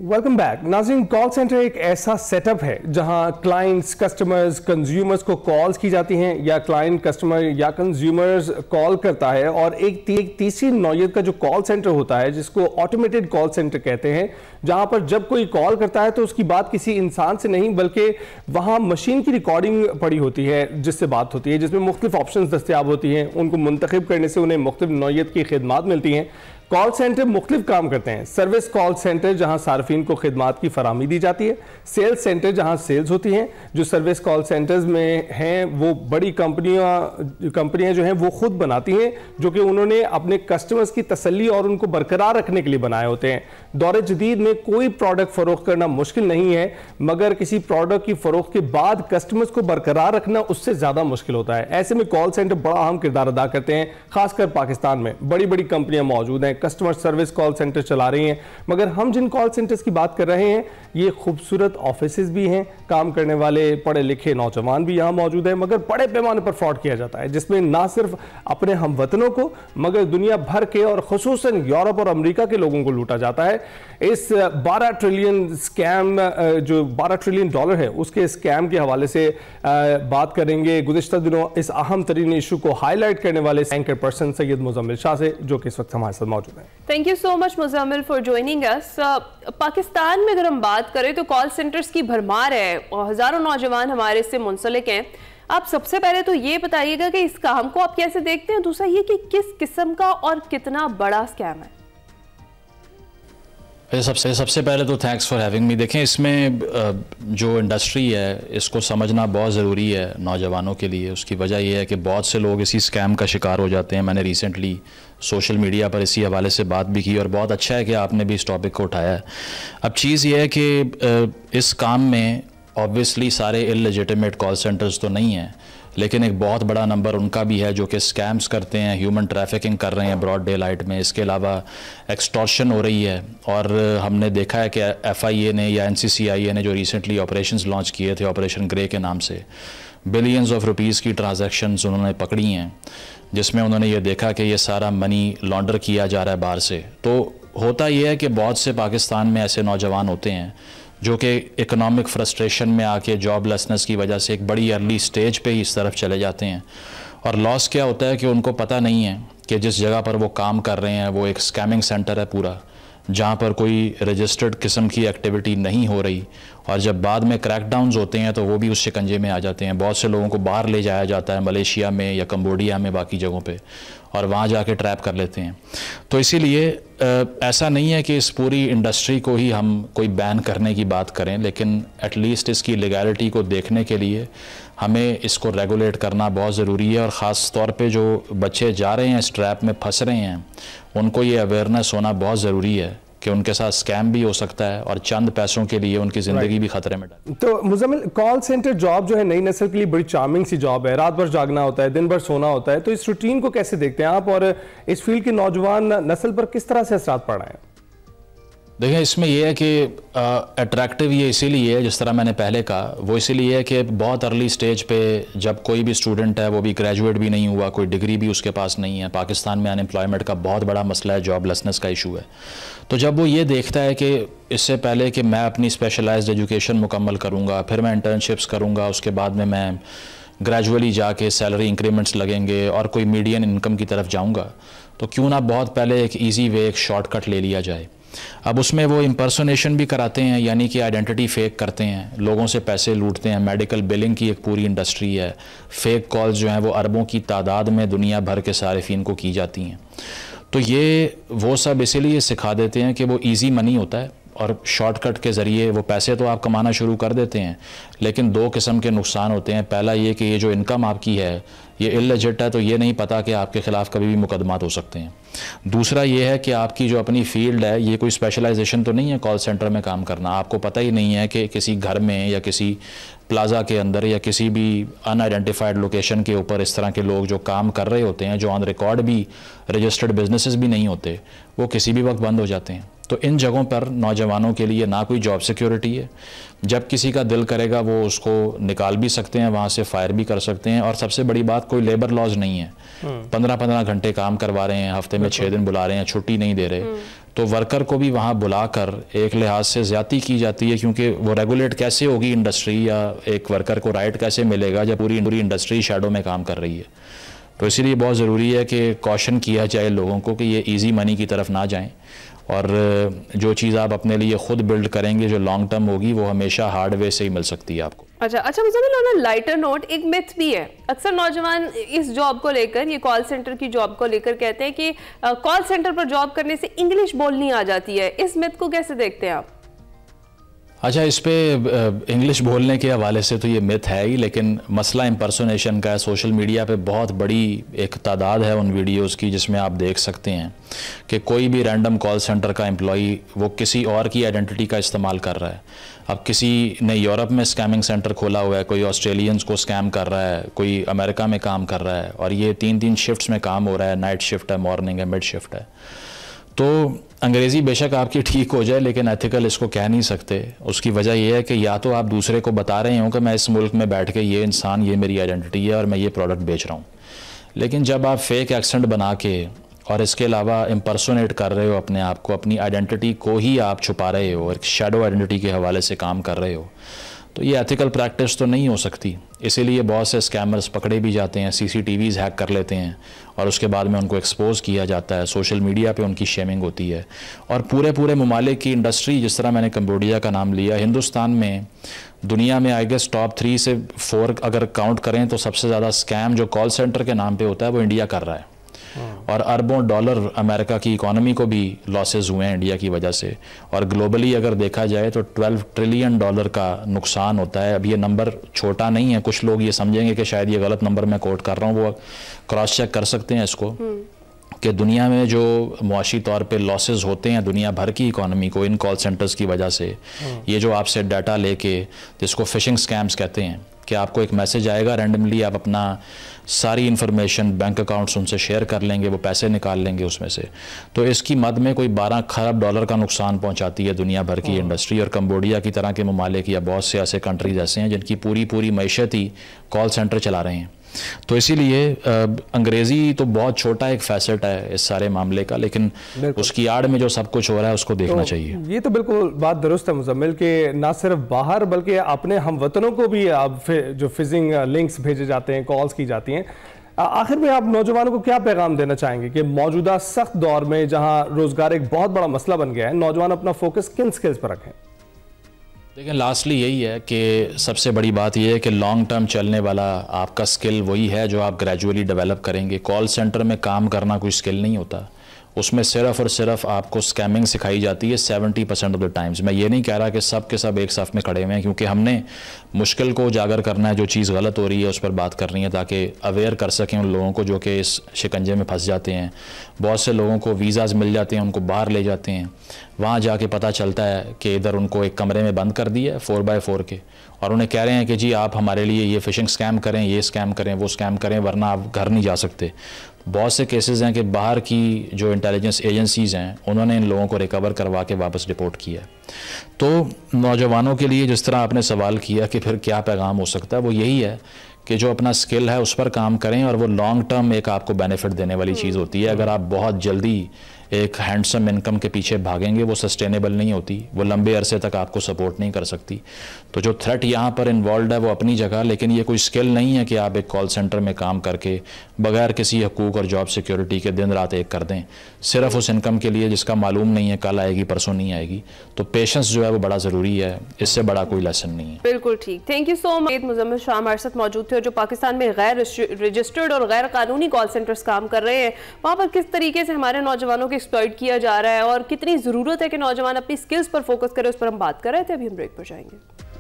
Welcome back नाज़रीन। Call centre एक ऐसा सेटअप है जहां क्लाइंट्स, कस्टमर्स, कंज्यूमर्स को कॉल्स की जाती हैं या क्लाइंट, कस्टमर या कंज्यूमर्स कॉल करता है, और एक तीसरी नौयत का जो कॉल सेंटर होता है जिसको ऑटोमेटेड कॉल सेंटर कहते हैं, जहां पर जब कोई कॉल करता है तो उसकी बात किसी इंसान से नहीं बल्कि वहां मशीन की रिकॉर्डिंग पड़ी होती है जिससे बात होती है, जिसमें मुख्तलिफ ऑप्शंस दस्तियाब होती हैं। उनको मुंतखब करने से उन्हें मुख्तलिफ नौयत की खिदमात मिलती हैं। कॉल सेंटर मुख्तलिफ काम करते हैं। सर्विस कॉल सेंटर जहां सार्फिन को खिदमात की फराहमी दी जाती है, सेल्स सेंटर जहां सेल्स होती हैं। जो सर्विस कॉल सेंटर्स में हैं वो बड़ी कंपनियां जो हैं वो खुद बनाती हैं, जो कि उन्होंने अपने कस्टमर्स की तसल्ली और उनको बरकरार रखने के लिए बनाए होते हैं। दौर जदीद में कोई प्रोडक्ट फरोख्त करना मुश्किल नहीं है, मगर किसी प्रोडक्ट की फरोख्त के बाद कस्टमर्स को बरकरार रखना उससे ज़्यादा मुश्किल होता है। ऐसे में कॉल सेंटर बड़ा अहम किरदार अदा करते हैं। खासकर पाकिस्तान में बड़ी बड़ी कंपनियां मौजूद हैं, कस्टमर सर्विस कॉल सेंटर चला रही हैं, मगर हम जिन कॉल सेंटर्स की बात कर रहे हैं ये खूबसूरत ऑफिसेज भी हैं, काम करने वाले पढ़े लिखे नौजवान भी यहां मौजूद हैं, मगर बड़े पैमाने पर फ्रॉड किया जाता है, जिसमें ना सिर्फ अपने हमवतनों को मगर दुनिया भर के और खुसूसन यूरोप और अमेरिका के लोगों को लूटा जाता है। इस 12 ट्रिलियन स्कैम, जो 12 ट्रिलियन डॉलर है, उसके स्कैम के हवाले से बात करेंगे गुज़िश्ता दिनों इस अहम तरीन इशू को हाईलाइट करने वाले एंकर पर्सन सैयद मुज़म्मिल शाह से, जो कि इस वक्त हमारे साथ मौजूद हैं। Thank you so much Muzammil for joining us. Pakistan में अगर हम बात करें तो कॉल सेंटर्स की भरमार है और हज़ारों नौजवान हमारे इससे मुंसलिक हैं। आप सबसे पहले तो ये बताइएगा कि इस काम को आप कैसे देखते हैं, दूसरा ये कि किस किस्म का और कितना बड़ा स्कैम है। सबसे पहले तो थैंक्स फॉर हैविंग मी। देखें, इसमें जो इंडस्ट्री है इसको समझना बहुत ज़रूरी है नौजवानों के लिए। उसकी वजह यह है कि बहुत से लोग इसी स्कैम का शिकार हो जाते हैं। मैंने रिसेंटली सोशल मीडिया पर इसी हवाले से बात भी की और बहुत अच्छा है कि आपने भी इस टॉपिक को उठाया है। अब चीज़ ये है कि इस काम में ऑब्वियसली सारे इललेजिटिमेट कॉल सेंटर्स तो नहीं हैं, लेकिन एक बहुत बड़ा नंबर उनका भी है जो कि स्कैम्स करते हैं, ह्यूमन ट्रैफिकिंग कर रहे हैं ब्रॉड डे लाइट में। इसके अलावा एक्सटॉर्शन हो रही है, और हमने देखा है कि FIA ने या NCCIA ने जो रिसेंटली ऑपरेशंस लॉन्च किए थे ऑपरेशन ग्रे के नाम से, बिलियंस ऑफ रुपीज़ की ट्रांजैक्शंस उन्होंने पकड़ी हैं, जिसमें उन्होंने ये देखा कि ये सारा मनी लॉन्डर किया जा रहा है बाहर से। तो होता यह है कि बहुत से पाकिस्तान में ऐसे नौजवान होते हैं जो कि इकोनॉमिक फ्रस्ट्रेशन में आके जॉबलेसनेस की वजह से एक बड़ी अर्ली स्टेज पे ही इस तरफ चले जाते हैं। और लॉस क्या होता है कि उनको पता नहीं है कि जिस जगह पर वो काम कर रहे हैं वो एक स्कैमिंग सेंटर है पूरा, जहाँ पर कोई रजिस्टर्ड किस्म की एक्टिविटी नहीं हो रही, और जब बाद में क्रैकडाउन्स होते हैं तो वो भी उस शिकंजे में आ जाते हैं। बहुत से लोगों को बाहर ले जाया जाता है, मलेशिया में या कंबोडिया में, बाकी जगहों पे, और वहाँ जाके ट्रैप कर लेते हैं। तो इसीलिए ऐसा नहीं है कि इस पूरी इंडस्ट्री को ही हम कोई बैन करने की बात करें, लेकिन एटलीस्ट इसकी लीगैलिटी को देखने के लिए हमें इसको रेगुलेट करना बहुत ज़रूरी है। और ख़ास तौर पे जो बच्चे जा रहे हैं इस ट्रैप में फंस रहे हैं, उनको ये अवेयरनेस होना बहुत ज़रूरी है कि उनके साथ स्कैम भी हो सकता है और चंद पैसों के लिए उनकी ज़िंदगी भी खतरे में डाल। तो मुज़म्मिल, कॉल सेंटर जॉब जो है नई नस्ल के लिए बड़ी चार्मिंग सी जॉब है। रात भर जागना होता है, दिन भर सोना होता है। तो इस रूटीन को कैसे देखते हैं आप, और इस फील्ड की नौजवान नस्ल पर किस तरह से असरात पड़ रहे हैं? देखिए, इसमें यह है कि अट्रैक्टिव ये इसीलिए है, जिस तरह मैंने पहले कहा, वो इसीलिए है कि बहुत अर्ली स्टेज पे जब कोई भी स्टूडेंट है, वो भी ग्रेजुएट भी नहीं हुआ, कोई डिग्री भी उसके पास नहीं है। पाकिस्तान में अनएम्प्लॉयमेंट का बहुत बड़ा मसला है, जॉबलेसनेस का इशू है। तो जब वो ये देखता है कि इससे पहले कि मैं अपनी स्पेशलाइज्ड एजुकेशन मुकम्मल करूँगा, फिर मैं इंटर्नशिप्स करूँगा, उसके बाद में मैं ग्रेजुअली जाके सैलरी इंक्रीमेंट्स लगेंगे और कोई मीडियन इनकम की तरफ जाऊँगा, तो क्यों ना बहुत पहले एक ईजी वे, एक शॉर्टकट ले लिया जाए। अब उसमें वो इम्पर्सोनेशन भी कराते हैं, यानी कि आइडेंटिटी फेक करते हैं, लोगों से पैसे लूटते हैं। मेडिकल बिलिंग की एक पूरी इंडस्ट्री है। फेक कॉल्स जो हैं वो अरबों की तादाद में दुनिया भर के सारिफिन को की जाती हैं। तो ये वो सब इसीलिए सिखा देते हैं कि वो इजी मनी होता है और शॉर्टकट के ज़रिए वो पैसे तो आप कमाना शुरू कर देते हैं, लेकिन दो किस्म के नुकसान होते हैं। पहला ये कि ये जो इनकम आपकी है ये इललेजिट है, तो ये नहीं पता कि आपके ख़िलाफ़ कभी भी मुकदमात हो सकते हैं। दूसरा ये है कि आपकी जो अपनी फील्ड है, ये कोई स्पेशलाइजेशन तो नहीं है कॉल सेंटर में काम करना। आपको पता ही नहीं है कि किसी घर में या किसी प्लाजा के अंदर या किसी भी अनआइडेंटिफाइड लोकेशन के ऊपर इस तरह के लोग जो काम कर रहे होते हैं, जो ऑन रिकॉर्ड भी रजिस्टर्ड बिजनेसेस भी नहीं होते, वो किसी भी वक्त बंद हो जाते हैं। تو ان جگہوں پر نوجوانوں کے لیے نہ کوئی جاب سیکیورٹی ہے، جب کسی کا دل کرے گا وہ اس کو نکال بھی سکتے ہیں، وہاں سے فائر بھی کر سکتے ہیں، اور سب سے بڑی بات کوئی لیبر لاز نہیں ہے، 15 گھنٹے کام کروا رہے ہیں، ہفتے میں 6 دن بلا رہے ہیں، چھٹی نہیں دے رہے، تو ورکر کو بھی وہاں بلا کر ایک لحاظ سے زیادتی کی جاتی ہے، کیونکہ وہ ریگولیٹ کیسے ہوگی انڈسٹری، یا ایک ورکر کو رائٹ کیسے ملے گا جب پوری انڈسٹری شیڈو میں کام کر رہی ہے. تو اسی لیے بہت ضروری ہے کہ کوشن کیا جائے لوگوں کو کہ یہ ایزی منی کی طرف نہ جائیں، اور جو چیز آپ اپنے لیے خود بلڈ کریں گے جو لانگ ٹرم ہوگی وہ ہمیشہ ہارڈ وے سے ہی مل سکتی ہے آپ کو. اچھا مزمل، لائٹر نوٹ ایک میتھ بھی ہے، اکثر نوجوان اس جاب کو لے کر، یہ کال سینٹر کی جاب کو لے کر کہتے ہیں کہ کال سینٹر پر جاب کرنے سے انگلش بولنی آ جاتی ہے، اس میتھ کو کیسے دیکھتے ہیں آپ؟ اچھا، اس پہ انگلش بولنے کے حوالے سے تو یہ میتھ ہے ہی، لیکن مسئلہ امپرسونیشن کا ہے. سوشل میڈیا پہ بہت بڑی ایک تعداد ہے ان ویڈیوز کی جس میں آپ دیکھ سکتے ہیں کہ کوئی بھی رینڈم کال سینٹر کا امپلائی وہ کسی اور کی آئیڈینٹی کا استعمال کر رہا ہے. اب کسی نے یورپ میں اسکیمنگ سینٹر کھولا ہوا ہے، کوئی آسٹریلینز کو اسکیم کر رہا ہے، کوئی امریکہ میں کام کر رہا ہے، اور یہ 3 شفٹس میں کام ہو رہا ہے، نائٹ شفٹ ہے، مارننگ ہے، مڈ شفٹ ہے. تو انگریزی بے شک آپ کی ٹھیک ہو جائے لیکن ایتھیکل اس کو کہہ نہیں سکتے. اس کی وجہ یہ ہے کہ یا تو آپ دوسرے کو بتا رہے ہوں کہ میں اس ملک میں بیٹھ کے یہ انسان، یہ میری آئیڈینٹی ہے اور میں یہ پروڈکٹ بیچ رہا ہوں، لیکن جب آپ فیک ایکسنٹ بنا کے اور اس کے علاوہ امپرسونیٹ کر رہے ہو اپنے آپ کو، اپنی آئیڈینٹی کو ہی آپ چھپا رہے ہو، ایک شیڈو آئیڈینٹی کے حوالے سے کام کر رہے ہو، تو یہ ایتھیکل پریکٹس تو نہیں ہو سکتی. اسی لیے بہت سے اسکیمرز پکڑے بھی جاتے ہیں، CCTVs ہیک کر لیتے ہیں اور اس کے بعد میں ان کو ایکسپوز کیا جاتا ہے، سوشل میڈیا پہ ان کی شیمنگ ہوتی ہے. اور پورے ممالک کی انڈسٹری، جس طرح میں نے کمبوڈیا کا نام لیا، ہندوستان میں دنیا میں آئی گیس ٹاپ 3 سے 4 اگر کاؤنٹ کریں تو سب سے زیادہ اسکیم جو کال سینٹر کے نام پہ ہوتا ہے وہ انڈیا کر رہا ہے. اور اربوں ڈالر امریکہ کی اکانومی کو بھی لاسز ہوئے ہیں انڈیا کی وجہ سے، اور گلوبلی اگر دیکھا جائے تو $12 ٹریلین کا نقصان ہوتا ہے. اب یہ نمبر چھوٹا نہیں ہے، کچھ لوگ یہ سمجھیں گے کہ شاید یہ غلط نمبر میں کوٹ کر رہا ہوں، وہ کراس چیک کر سکتے ہیں اس کو، کہ دنیا میں جو معاشی طور پہ لاسز ہوتے ہیں دنیا بھر کی اکانومی کو ان کال سینٹرز کی وجہ سے. یہ جو آپ سے ڈیٹا لے کے، جس کو فشنگ سکیمز کہتے ہیں، کہ آپ کو ایک میسج آئے گا رینڈملی، آپ اپنا ساری انفارمیشن، بینک اکاؤنٹس ان سے شیئر کر لیں گے، وہ پیسے نکال لیں گے اس میں سے. تو اس کی مد میں کوئی $12 کھرب کا نقصان پہنچاتی ہے دنیا بھر کی انڈسٹری. اور کمبوڈیا کی طرح کے ممالک یا بہت سے ایسے کنٹریز ایسے ہیں جن کی پوری معیشت ہی کال سینٹر چلا رہے ہیں. تو اسی لیے انگریزی تو بہت چھوٹا ایک فیسٹ ہے اس سارے معاملے کا، لیکن اس کی آڑ میں جو سب کچھ ہو رہا ہے اس کو دیکھنا چاہیے. یہ تو بالکل بات درست ہے مزمل، کہ نہ صرف باہر بلکہ اپنے ہم وطنوں کو بھی جو فشنگ لنکس بھیجے جاتے ہیں، کالز کی جاتی ہیں. آخر میں آپ نوجوانوں کو کیا پیغام دینا چاہیں گے کہ موجودہ سخت دور میں جہاں روزگار ایک بہت بڑا مسئلہ بن گیا ہے، نوجوان اپنا فوکس کن سکلز پر رکھیں؟ لیکن لاسٹلی یہی ہے کہ سب سے بڑی بات یہ ہے کہ لانگ ٹرم چلنے والا آپ کا سکل وہی ہے جو آپ گریجولی ڈیولپ کریں گے. کال سینٹر میں کام کرنا کوئی سکل نہیں ہوتا، اس میں صرف اور صرف آپ کو سکیمنگ سکھائی جاتی ہے 70% آف دا ٹائمز. میں یہ نہیں کہہ رہا کہ سب کے سب ایک صف میں کھڑے ہوئے ہیں، کیونکہ ہم نے مشکل کو اجاگر کرنا ہے، جو چیز غلط ہو رہی ہے اس پر بات کرنی ہے تاکہ اویئر کر سکیں ان لوگوں کو جو کہ اس شکنجے میں پھنس جاتے ہیں. بہت سے لوگوں کو ویزاز مل جاتے ہیں، ان کو باہر لے جاتے ہیں، وہاں جا کے پتہ چلتا ہے کہ ادھر ان کو ایک کمرے میں بند کر دیا ہے 4x4 کے، اور انہیں کہہ رہے ہیں کہ جی آپ ہمارے لیے یہ فشنگ سکیم کریں، یہ سکیم کریں، وہ سکیم کریں، ورنہ آپ گھر نہیں جا سکتے. بہت سے کیسز ہیں کہ باہر کی جو انٹیلیجنس ایجنسیز ہیں انہوں نے ان لوگوں کو ریکور کروا کے واپس رپورٹ کیا. تو نوجوانوں کے لیے جس طرح آپ نے سوال کیا کہ پھر کیا پیغام ہو سکتا ہے، وہ یہی ہے کہ جو اپنا سکل ہے اس پر کام کریں، اور وہ لانگ ٹرم ایک آپ کو بینیفٹ دینے والی چیز ہوتی ہے. اگر آپ بہت جلدی ایک ہینڈسم انکم کے پیچھے بھاگیں گے وہ سسٹینیبل نہیں ہوتی، وہ لمبے عرصے تک آپ کو سپورٹ نہیں کر سکتی. تو جو تھریٹ یہاں پر انوالوڈ ہے وہ اپنی جگہ، لیکن یہ کوئی سکل نہیں ہے کہ آپ ایک کال سینٹر میں کام کر کے بغیر کسی حقوق اور جاب سیکیورٹی کے دن رات ایک کر دیں صرف اس انکم کے لیے جس کا معلوم نہیں ہے کل آئے گی پرسوں نہیں آئے گی. تو پیشنس جو ہے وہ بڑا ضروری ہے، اس سے بڑا کوئی لیسن نہیں ہے. بالکل ٹھیک، تھینک یو سو مچ. مزمل شاہ ہمارے ساتھ موجود تھے، جو پاکستان میں غیر رجسٹرڈ اور غیر قانونی کال سینٹرز کام کر رہے ہیں، وہاں پر کس طریقے سے ہمارے نوجوانوں کو ایکسپلائٹ کیا جا رہا ہے اور کتنی ضرورت ہے کہ نوجوان اپنی سکلز پر فوکس کرے، اس پر ہم بات کر رہے تھے. ابھی ہم بریک پر جائیں گے.